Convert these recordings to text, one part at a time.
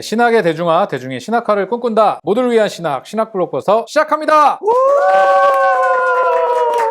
네, 신학의 대중화, 대중의 신학화를 꿈꾼다. 모두를 위한 신학, 신학 블록버스터 시작합니다.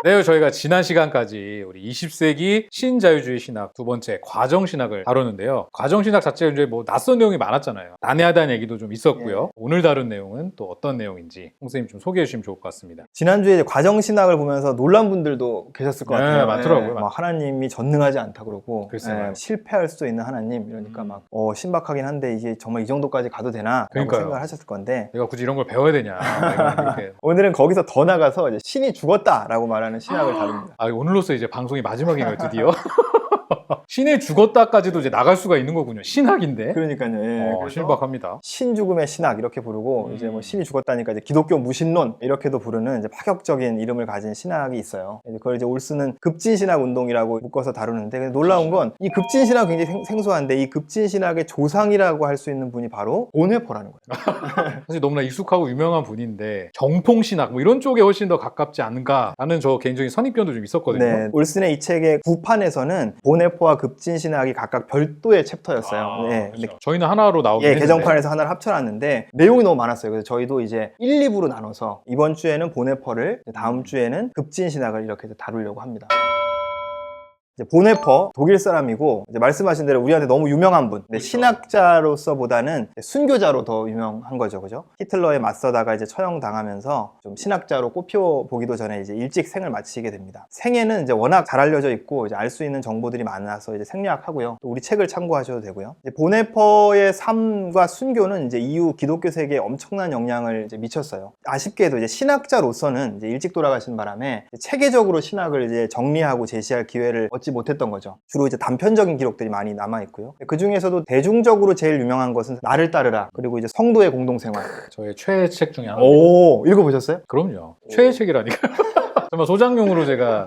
네, 저희가 지난 시간까지 우리 20세기 신자유주의 신학 두 번째 과정신학을 다뤘는데요. 과정신학 자체가 이제 뭐 낯선 내용이 많았잖아요. 난해하다는 얘기도 좀 있었고요. 오늘 다룬 내용은 또 어떤 내용인지 홍 선생님 좀 소개해 주시면 좋을 것 같습니다. 지난주에 이제 과정신학을 보면서 놀란 분들도 계셨을 것 같아요. 많더라고요. 막 하나님이 전능하지 않다 그러고 글쎄요. 실패할 수도 있는 하나님 이러니까 막 신박하긴 한데 이게 정말 이 정도까지 가도 되나? 라고 그러니까요. 생각을 하셨을 건데 내가 굳이 이런 걸 배워야 되냐. 이렇게. 오늘은 거기서 더 나가서 이제 신이 죽었다라고 말하는 신학을 다룹니다. 아, 오늘로써 이제 방송이 마지막인가요, 드디어? 신의 죽었다까지도 이제 나갈 수가 있는 거군요. 신학인데. 그러니까요. 그래서 신박합니다. 신죽음의 신학 이렇게 부르고 이제 뭐 신이 죽었다니까 이제 기독교 무신론 이렇게도 부르는 이제 파격적인 이름을 가진 신학이 있어요. 그걸 이제 올스는 급진신학 운동이라고 묶어서 다루는데 놀라운 건 이 급진신학 굉장히 생소한데 이 급진신학의 조상이라고 할 수 있는 분이 바로 보네포라는 거예요. 사실 너무나 익숙하고 유명한 분인데 정통신학 뭐 이런 쪽에 훨씬 더 가깝지 않은가라는 저 개인적인 선입견도 좀 있었거든요. 네, 올슨의 이 책의 9판에서는 보네포와 급진신학이 각각 별도의 챕터였어요. 그렇죠. 근데 저희는 하나로 나오긴 했는데 개정판에서 하나를 합쳐놨는데 내용이 너무 많았어요. 그래서 저희도 이제 1, 2부로 나눠서 이번 주에는 보네포를 다음 주에는 급진신학을 이렇게 다루려고 합니다. 보네퍼 독일 사람이고 이제 말씀하신 대로 우리한테 너무 유명한 분. 근데 신학자로서보다는 순교자로 더 유명한 거죠, 그죠? 히틀러에 맞서다가 이제 처형당하면서 좀 신학자로 꼽혀보기도 전에 이제 일찍 생을 마치게 됩니다. 생애는 이제 워낙 잘 알려져 있고 이제 알 수 있는 정보들이 많아서 이제 생략하고요. 또 우리 책을 참고하셔도 되고요. 이제 보네퍼의 삶과 순교는 이제 이후 기독교 세계에 엄청난 영향을 이제 미쳤어요. 아쉽게도 이제 신학자로서는 이제 일찍 돌아가신 바람에 체계적으로 신학을 이제 정리하고 제시할 기회를 얻지 못했던 거죠. 주로 이제 단편적인 기록들이 많이 남아 있고요. 그 중에서도 대중적으로 제일 유명한 것은 나를 따르라 그리고 이제 성도의 공동생활. 저의 최애 책 중에 하나. 오, 읽어보셨어요? 그럼요. 최애 책이라니까. 정말 소장용으로 제가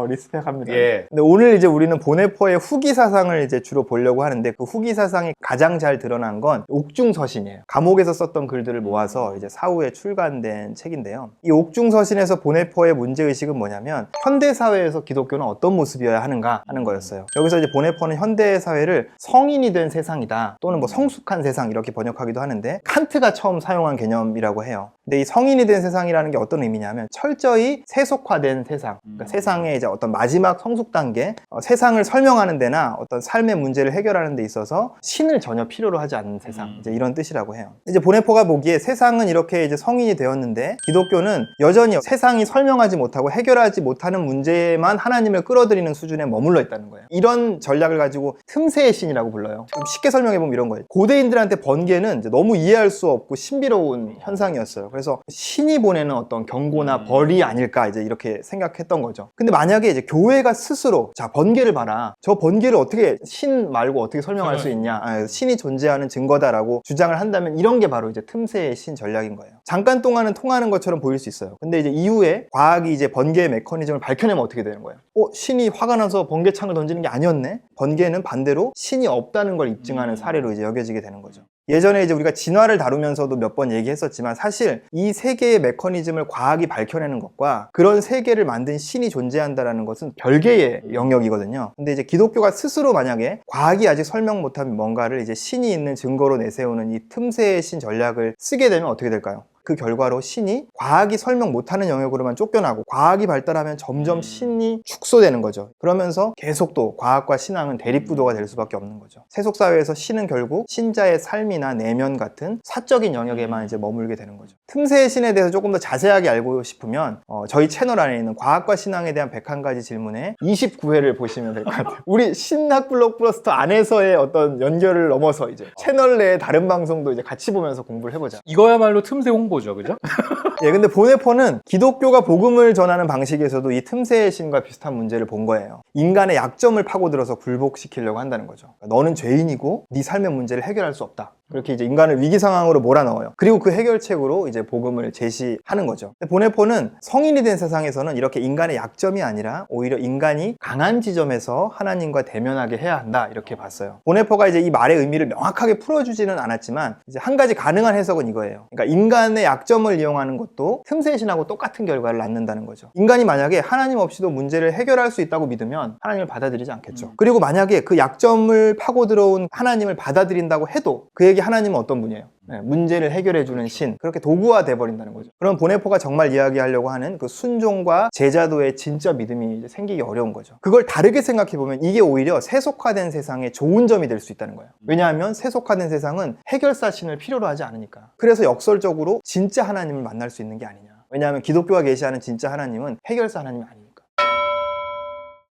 리스펙합니다. 예. 근데 오늘 이제 우리는 보네포의 후기 사상을 이제 주로 보려고 하는데 그 후기 사상이 가장 잘 드러난 건 옥중서신이에요. 감옥에서 썼던 글들을 모아서 이제 사후에 출간된 책인데요. 이 옥중서신에서 보네포의 문제의식은 뭐냐면 현대 사회에서 기독교는 어떤 모습이어야 하는가 하는 거였어요. 여기서 이제 보네포는 현대 사회를 성인이 된 세상이다 또는 뭐 성숙한 세상 이렇게 번역하기도 하는데 칸트가 처음 사용한 개념이라고 해요. 근데 이 성인이 된 세상이라는 게 어떤 의미냐면 철저히 세속화된 세상, 그러니까 세상의 이제 어떤 마지막 성숙 단계, 세상을 설명하는 데나 어떤 삶의 문제를 해결하는 데 있어서 신을 전혀 필요로 하지 않는 세상, 이제 이런 뜻이라고 해요. 이제 보네포가 보기에 세상은 이렇게 이제 성인이 되었는데 기독교는 여전히 세상이 설명하지 못하고 해결하지 못하는 문제만 하나님을 끌어들이는 수준에 머물러 있다는 거예요. 이런 전략을 가지고 틈새의 신이라고 불러요. 좀 쉽게 설명해보면 이런 거예요. 고대인들한테 번개는 이제 너무 이해할 수 없고 신비로운 현상이었어요. 그래서 신이 보내는 어떤 경고나 벌이 아닐까 이제 이렇게 생각했던 거죠. 근데 만약에 이제 교회가 스스로 자 번개를 봐라, 저 번개를 어떻게 신 말고 어떻게 설명할 수 있냐, 신이 존재하는 증거다라고 주장을 한다면 이런 게 바로 이제 틈새의 신 전략인 거예요. 잠깐 동안은 통하는 것처럼 보일 수 있어요. 근데 이제 이후에 과학이 이제 번개의 메커니즘을 밝혀내면 어떻게 되는 거예요? 신이 화가 나서 번개창을 던지는 게 아니었네? 번개는 반대로 신이 없다는 걸 입증하는 사례로 이제 여겨지게 되는 거죠. 예전에 이제 우리가 진화를 다루면서도 몇 번 얘기했었지만 사실 이 세계의 메커니즘을 과학이 밝혀내는 것과 그런 세계를 만든 신이 존재한다는 것은 별개의 영역이거든요. 근데 이제 기독교가 스스로 만약에 과학이 아직 설명 못한 뭔가를 이제 신이 있는 증거로 내세우는 이 틈새의 신 전략을 쓰게 되면 어떻게 될까요? 그 결과로 신이 과학이 설명 못하는 영역으로만 쫓겨나고 과학이 발달하면 점점 신이 축소되는 거죠. 그러면서 계속 또 과학과 신앙은 대립구도가 될 수밖에 없는 거죠. 세속사회에서 신은 결국 신자의 삶이나 내면 같은 사적인 영역에만 이제 머물게 되는 거죠. 틈새의 신에 대해서 조금 더 자세하게 알고 싶으면 저희 채널 안에 있는 과학과 신앙에 대한 101가지 질문에 29회를 보시면 될 것 같아요. 우리 신학 블록버스터 안에서의 어떤 연결을 넘어서 이제 채널 내의 다른 방송도 이제 같이 보면서 공부를 해보자. 이거야말로 틈새 홍보죠, 그죠? 근데 보네포는 기독교가 복음을 전하는 방식에서도 이 틈새의 신과 비슷한 문제를 본 거예요. 인간의 약점을 파고들어서 굴복시키려고 한다는 거죠. 너는 죄인이고 네 삶의 문제를 해결할 수 없다. 그렇게 이제 인간을 위기 상황으로 몰아넣어요. 그리고 그 해결책으로 이제 복음을 제시하는 거죠. 보네포는 성인이 된 세상에서는 이렇게 인간의 약점이 아니라 오히려 인간이 강한 지점에서 하나님과 대면하게 해야 한다, 이렇게 봤어요. 보네포가 이제 이 말의 의미를 명확하게 풀어주지는 않았지만 이제 한 가지 가능한 해석은 이거예요. 그러니까 인간의 약점을 이용하는 것도 틈새 신하고 똑같은 결과를 낳는다는 거죠. 인간이 만약에 하나님 없이도 문제를 해결할 수 있다고 믿으면 하나님을 받아들이지 않겠죠. 그리고 만약에 그 약점을 파고 들어온 하나님을 받아들인다고 해도 그에게 하나님은 어떤 분이에요? 문제를 해결해주는 신, 그렇게 도구화 돼버린다는 거죠. 그럼 보네포가 정말 이야기하려고 하는 그 순종과 제자도의 진짜 믿음이 이제 생기기 어려운 거죠. 그걸 다르게 생각해보면 이게 오히려 세속화된 세상의 좋은 점이 될 수 있다는 거예요. 왜냐하면 세속화된 세상은 해결사 신을 필요로 하지 않으니까. 그래서 역설적으로 진짜 하나님을 만날 수 있는 게 아니냐. 왜냐하면 기독교가 계시하는 진짜 하나님은 해결사 하나님이 아니니까.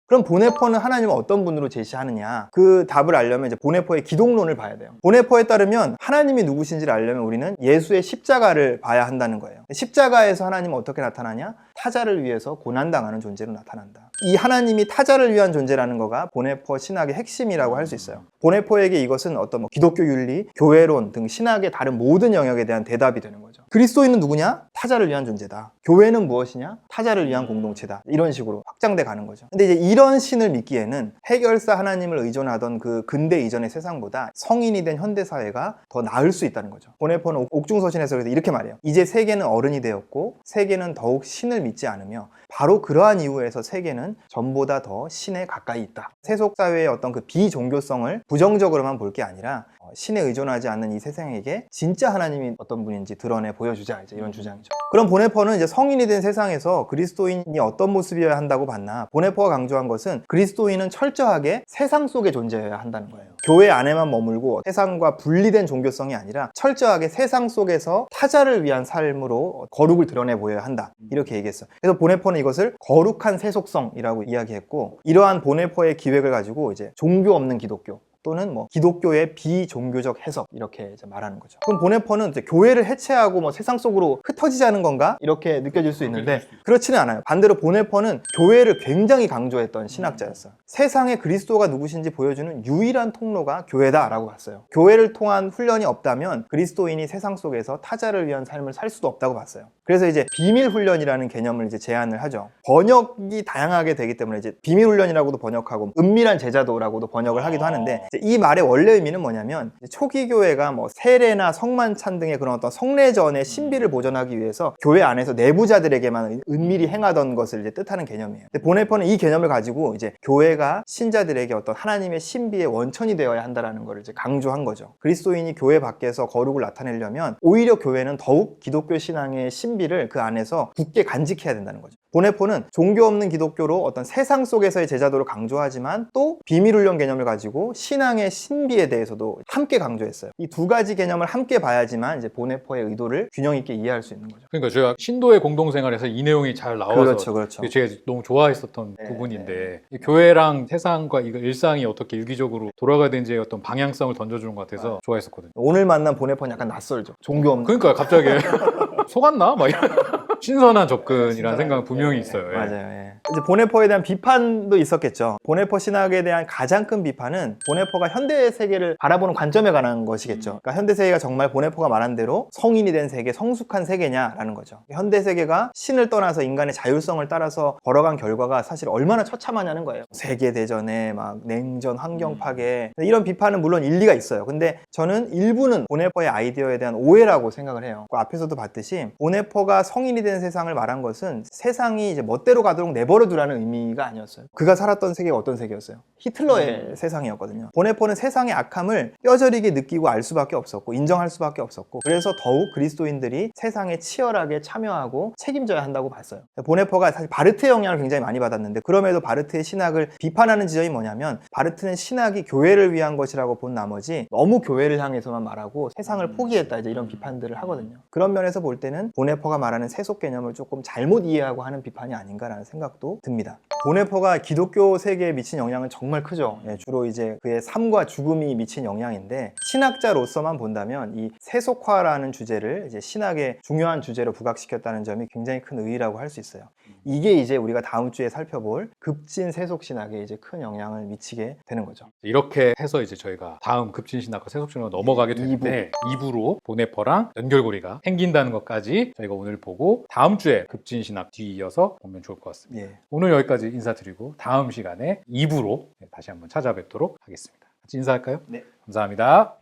그럼 보네포는 하나님을 어떤 분으로 제시하느냐, 그 답을 알려면 이제 보네포의 기독론을 봐야 돼요. 보네포에 따르면 하나님이 누구신지를 알려면 우리는 예수의 십자가를 봐야 한다는 거예요. 십자가에서 하나님은 어떻게 나타나냐? 타자를 위해서 고난당하는 존재로 나타난다. 이 하나님이 타자를 위한 존재라는 거가 보네포 신학의 핵심이라고 할 수 있어요. 보네포에게 이것은 어떤 기독교 윤리, 교회론 등 신학의 다른 모든 영역에 대한 대답이 되는 거죠. 그리스도인은 누구냐? 타자를 위한 존재다. 교회는 무엇이냐? 타자를 위한 공동체다. 이런 식으로 확장돼 가는 거죠. 근데 이제 이런 신을 믿기에는 해결사 하나님을 의존하던 그 근대 이전의 세상보다 성인이 된 현대 사회가 더 나을 수 있다는 거죠. 보네포는 옥중서신에서 그래서 이렇게 말해요. 이제 세계는 어른이 되었고 세계는 더욱 신을 믿지 않으며 바로 그러한 이유에서 세계는 전보다 더 신에 가까이 있다. 세속사회의 어떤 그 비종교성을 부정적으로만 볼 게 아니라 신에 의존하지 않는 이 세상에게 진짜 하나님이 어떤 분인지 드러내 보여주자, 이제 이런 주장이죠. 그럼 보네포는 이제 성인이 된 세상에서 그리스도인이 어떤 모습이어야 한다고 봤나? 보네포가 강조한 것은 그리스도인은 철저하게 세상 속에 존재해야 한다는 거예요. 교회 안에만 머물고 세상과 분리된 종교성이 아니라 철저하게 세상 속에서 타자를 위한 삶으로 거룩을 드러내 보여야 한다, 이렇게 얘기했어요. 그래서 보네포는 이것을 거룩한 세속성이라고 이야기했고, 이러한 보네포의 기획을 가지고 이제 종교 없는 기독교 또는 기독교의 비종교적 해석, 이렇게 이제 말하는 거죠. 그럼 보네포는 이제 교회를 해체하고 세상 속으로 흩어지자는 건가? 이렇게 느껴질 수 있는데 그렇지는 않아요. 반대로 보네포는 교회를 굉장히 강조했던 신학자였어요. 세상에 그리스도가 누구신지 보여주는 유일한 통로가 교회다라고 봤어요. 교회를 통한 훈련이 없다면 그리스도인이 세상 속에서 타자를 위한 삶을 살 수도 없다고 봤어요. 그래서 이제 비밀 훈련이라는 개념을 이제 제안을 하죠. 번역이 다양하게 되기 때문에 이제 비밀 훈련이라고도 번역하고 은밀한 제자도라고도 번역을 하기도 하는데, 이 말의 원래 의미는 뭐냐면 초기 교회가 세례나 성만찬 등의 그런 어떤 성례전의 신비를 보존하기 위해서 교회 안에서 내부자들에게만 은밀히 행하던 것을 이제 뜻하는 개념이에요. 근데 보네포는 이 개념을 가지고 이제 교회가 신자들에게 어떤 하나님의 신비의 원천이 되어야 한다라는 걸 이제 강조한 거죠. 그리스도인이 교회 밖에서 거룩을 나타내려면 오히려 교회는 더욱 기독교 신앙의 신비를 그 안에서 굳게 간직해야 된다는 거죠. 보네포는 종교 없는 기독교로 어떤 세상 속에서의 제자도를 강조하지만 또 비밀훈련 개념을 가지고 신앙의 신비에 대해서도 함께 강조했어요. 이 두 가지 개념을 함께 봐야지만 이제 보네포의 의도를 균형 있게 이해할 수 있는 거죠. 그러니까 제가 신도의 공동생활에서 이 내용이 잘 나와서 그렇죠. 제가 너무 좋아했었던 부분인데 교회랑 세상과 이거 일상이 어떻게 유기적으로 돌아가야 되는지의 어떤 방향성을 던져주는 것 같아서 좋아했었거든요. 오늘 만난 보네포는 약간 낯설죠. 종교 없는. 그러니까 갑자기 속았나? 막 이런 신선한 접근이라는 생각은 분명히 있어요. 맞아요. 예. 이제 보네포에 대한 비판도 있었겠죠. 보네포 신학에 대한 가장 큰 비판은 보네포가 현대 세계를 바라보는 관점에 관한 것이겠죠. 그러니까 현대 세계가 정말 보네포가 말한 대로 성인이 된 세계, 성숙한 세계냐라는 거죠. 현대 세계가 신을 떠나서 인간의 자율성을 따라서 걸어간 결과가 사실 얼마나 처참하냐는 거예요. 세계 대전에 냉전, 환경 파괴, 이런 비판은 물론 일리가 있어요. 근데 저는 일부는 보네포의 아이디어에 대한 오해라고 생각을 해요. 앞에서도 봤듯이 보네포가 성인이 된 세상을 말한 것은 세상이 이제 멋대로 가도록 내버려두라는 의미가 아니었어요. 그가 살았던 세계가 어떤 세계였어요? 히틀러의 세상이었거든요. 보네포는 세상의 악함을 뼈저리게 느끼고 알 수밖에 없었고 인정할 수밖에 없었고, 그래서 더욱 그리스도인들이 세상에 치열하게 참여하고 책임져야 한다고 봤어요. 보네포가 사실 바르트의 영향을 굉장히 많이 받았는데 그럼에도 바르트의 신학을 비판하는 지점이 뭐냐면 바르트는 신학이 교회를 위한 것이라고 본 나머지 너무 교회를 향해서만 말하고 세상을 포기했다, 이제 이런 비판들을 하거든요. 그런 면에서 볼 때는 보네포가 말하는 세속 세속 개념을 조금 잘못 이해하고 하는 비판이 아닌가라는 생각도 듭니다. 보네퍼가 기독교 세계에 미친 영향은 정말 크죠. 예, 주로 이제 그의 삶과 죽음이 미친 영향인데 신학자로서만 본다면 이 세속화라는 주제를 이제 신학의 중요한 주제로 부각시켰다는 점이 굉장히 큰 의의라고 할 수 있어요. 이게 이제 우리가 다음 주에 살펴볼 급진 세속 신학에 이제 큰 영향을 미치게 되는 거죠. 이렇게 해서 이제 저희가 다음 급진신학과 세속신학으로 넘어가게 되는데 2부로 보네퍼랑 연결고리가 생긴다는 것까지 저희가 오늘 보고 다음 주에 급진신학 뒤이어서 보면 좋을 것 같습니다. 예. 오늘 여기까지 인사드리고 다음 시간에 2부로 다시 한번 찾아뵙도록 하겠습니다. 같이 인사할까요? 네. 감사합니다.